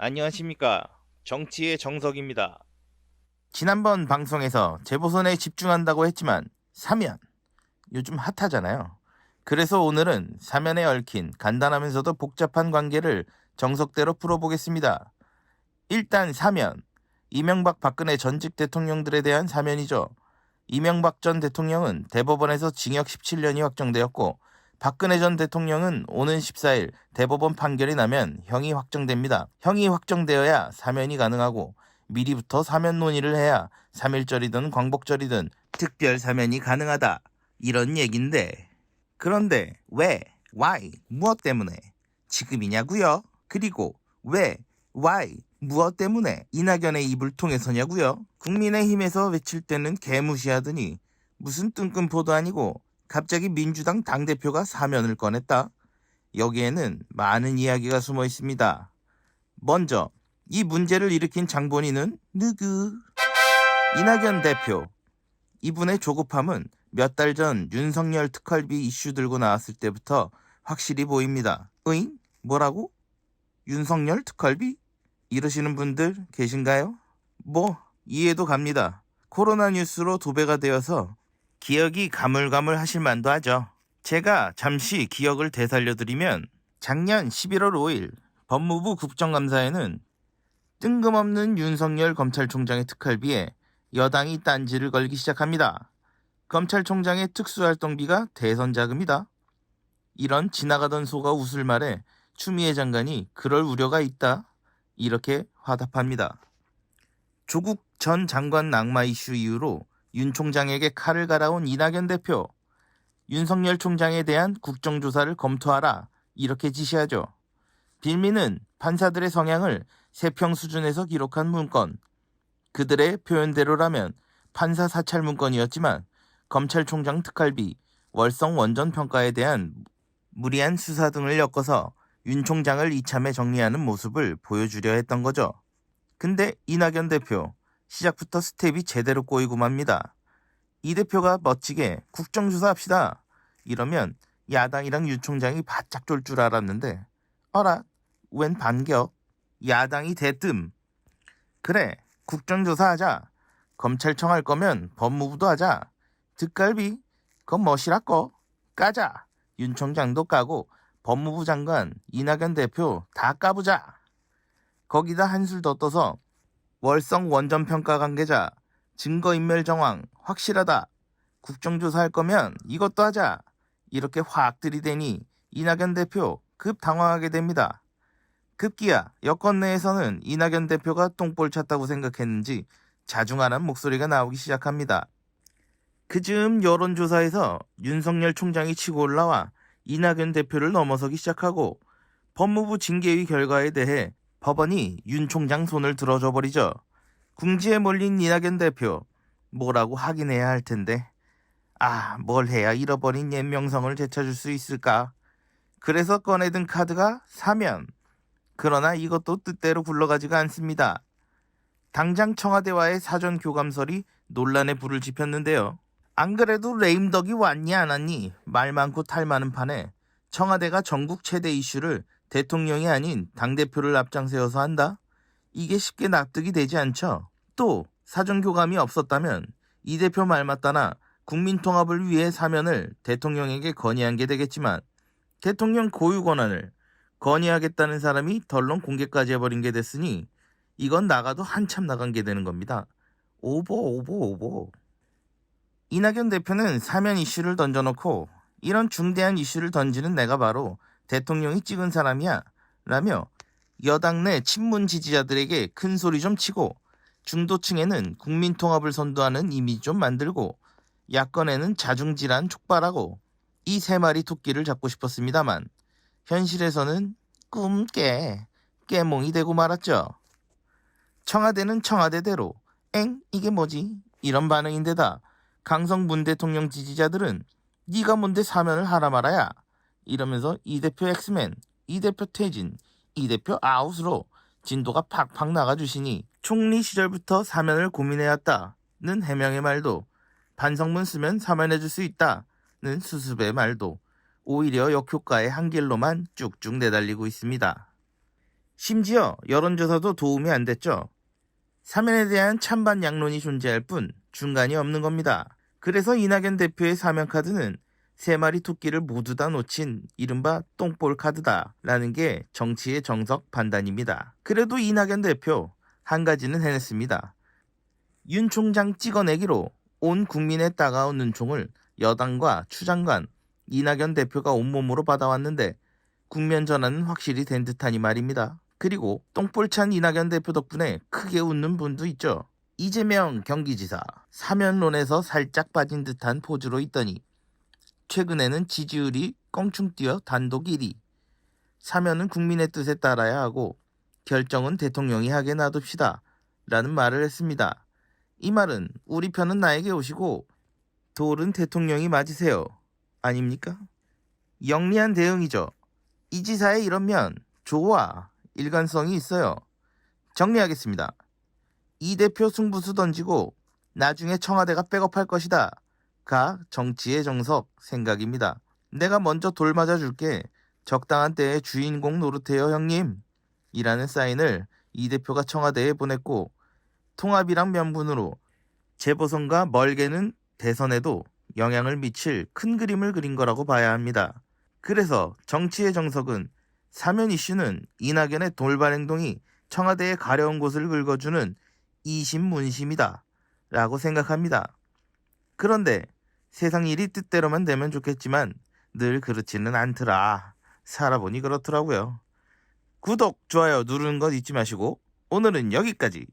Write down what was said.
안녕하십니까. 정치의 정석입니다. 지난번 방송에서 재보선에 집중한다고 했지만 사면 요즘 핫하잖아요. 그래서 오늘은 사면에 얽힌 간단하면서도 복잡한 관계를 정석대로 풀어보겠습니다. 일단 사면, 이명박 박근혜 전직 대통령들에 대한 사면이죠. 이명박 전 대통령은 대법원에서 징역 17년이 확정되었고 박근혜 전 대통령은 오는 14일 대법원 판결이 나면 형이 확정됩니다. 형이 확정되어야 사면이 가능하고 미리부터 사면 논의를 해야 3.1절이든 광복절이든 특별 사면이 가능하다. 이런 얘긴데 그런데 왜? Why? 무엇 때문에? 지금이냐고요? 그리고 왜? Why? 무엇 때문에 이낙연의 입을 통해서냐고요? 국민의힘에서 외칠 때는 개무시하더니 무슨 뜬금포도 아니고 갑자기 민주당 당대표가 사면을 꺼냈다? 여기에는 많은 이야기가 숨어 있습니다. 먼저 이 문제를 일으킨 장본인은 누구? 이낙연 대표. 이분의 조급함은 몇 달 전 윤석열 특활비 이슈 들고 나왔을 때부터 확실히 보입니다. 으잉? 뭐라고? 윤석열 특활비? 이러시는 분들 계신가요? 뭐 이해도 갑니다. 코로나 뉴스로 도배가 되어서 기억이 가물가물하실 만도 하죠. 제가 잠시 기억을 되살려드리면 작년 11월 5일 법무부 국정감사에는 뜬금없는 윤석열 검찰총장의 특활비에 여당이 딴지를 걸기 시작합니다. 검찰총장의 특수활동비가 대선 자금이다. 이런 지나가던 소가 웃을 말에 추미애 장관이 그럴 우려가 있다. 이렇게 화답합니다. 조국 전 장관 낙마 이슈 이후로 윤 총장에게 칼을 갈아온 이낙연 대표. 윤석열 총장에 대한 국정조사를 검토하라. 이렇게 지시하죠. 빌미는 판사들의 성향을 세평 수준에서 기록한 문건. 그들의 표현대로라면 판사 사찰 문건이었지만 검찰총장 특활비, 월성 원전 평가에 대한 무리한 수사 등을 엮어서 윤 총장을 이참에 정리하는 모습을 보여주려 했던 거죠. 근데 이낙연 대표, 시작부터 스텝이 제대로 꼬이고 맙니다. 이 대표가 멋지게 국정조사 합시다. 이러면 야당이랑 윤 총장이 바짝 졸 줄 알았는데 어라, 웬 반격? 야당이 대뜸 그래, 국정조사 하자. 검찰청 할 거면 법무부도 하자. 특갈비, 그건 멋이라꺼. 까자. 윤 총장도 까고 법무부 장관, 이낙연 대표 다 까보자. 거기다 한술 더 떠서 월성 원전평가 관계자, 증거인멸 정황 확실하다. 국정조사 할 거면 이것도 하자. 이렇게 확 들이대니 이낙연 대표 급 당황하게 됩니다. 급기야 여권 내에서는 이낙연 대표가 똥볼 찼다고 생각했는지 자중하는 목소리가 나오기 시작합니다. 그즈음 여론조사에서 윤석열 총장이 치고 올라와 이낙연 대표를 넘어서기 시작하고 법무부 징계위 결과에 대해 법원이 윤 총장 손을 들어줘 버리죠. 궁지에 몰린 이낙연 대표, 뭐라고 확인해야 할 텐데 뭘 해야 잃어버린 옛 명성을 되찾을 수 있을까? 그래서 꺼내든 카드가 사면. 그러나 이것도 뜻대로 굴러가지가 않습니다. 당장 청와대와의 사전 교감설이 논란에 불을 지폈는데요. 안 그래도 레임덕이 왔니 안 왔니 말 많고 탈 많은 판에 청와대가 전국 최대 이슈를 대통령이 아닌 당대표를 앞장세워서 한다? 이게 쉽게 납득이 되지 않죠. 또 사전 교감이 없었다면 이 대표 말 맞다나 국민통합을 위해 사면을 대통령에게 건의한 게 되겠지만 대통령 고유 권한을 건의하겠다는 사람이 덜렁 공개까지 해버린 게 됐으니 이건 나가도 한참 나간 게 되는 겁니다. 오보. 이낙연 대표는 사면 이슈를 던져놓고 이런 중대한 이슈를 던지는 내가 바로 대통령이 찍은 사람이야 라며 여당 내 친문 지지자들에게 큰 소리 좀 치고 중도층에는 국민통합을 선도하는 이미지 좀 만들고 야권에는 자중질환 촉발하고 이 세 마리 토끼를 잡고 싶었습니다만 현실에서는 깨몽이 되고 말았죠. 청와대는 청와대대로 이게 뭐지? 이런 반응인데다 강성 문 대통령 지지자들은 네가 뭔데 사면을 하라 말아야 이러면서 이 대표 엑스맨, 이 대표 퇴진, 이 대표 아웃으로 진도가 팍팍 나가주시니 총리 시절부터 사면을 고민해왔다는 해명의 말도 반성문 쓰면 사면해줄 수 있다는 수습의 말도 오히려 역효과의 한 길로만 쭉쭉 내달리고 있습니다. 심지어 여론조사도 도움이 안 됐죠. 사면에 대한 찬반 양론이 존재할 뿐 중간이 없는 겁니다. 그래서 이낙연 대표의 사면카드는 3마리 토끼를 모두 다 놓친 이른바 똥볼 카드다라는 게 정치의 정석 판단입니다. 그래도 이낙연 대표 한 가지는 해냈습니다. 윤 총장 찍어내기로 온 국민의 따가운 눈총을 여당과 추장관 이낙연 대표가 온몸으로 받아왔는데 국면 전환은 확실히 된 듯하니 말입니다. 그리고 똥볼찬 이낙연 대표 덕분에 크게 웃는 분도 있죠. 이재명 경기지사 사면론에서 살짝 빠진 듯한 포즈로 있더니 최근에는 지지율이 껑충 뛰어 단독 1위. 사면은 국민의 뜻에 따라야 하고 결정은 대통령이 하게 놔둡시다 라는 말을 했습니다. 이 말은 우리 편은 나에게 오시고 돌은 대통령이 맞으세요 아닙니까? 영리한 대응이죠. 이 지사의 이런 면 좋아, 일관성이 있어요. 정리하겠습니다. 이 대표 승부수 던지고 나중에 청와대가 백업할 것이다 가 정치의 정석 생각입니다. 내가 먼저 돌 맞아줄게, 적당한 때에 주인공 노릇해요 형님 이라는 사인을 이 대표가 청와대에 보냈고 통합이랑 명분으로 재보선과 멀게는 대선에도 영향을 미칠 큰 그림을 그린 거라고 봐야 합니다. 그래서 정치의 정석은 사면 이슈는 이낙연의 돌발 행동이 청와대의 가려운 곳을 긁어주는 이심문심이다 라고 생각합니다. 그런데 세상 일이 뜻대로만 되면 좋겠지만 늘 그렇지는 않더라. 살아보니 그렇더라고요. 구독, 좋아요 누르는 것 잊지 마시고 오늘은 여기까지.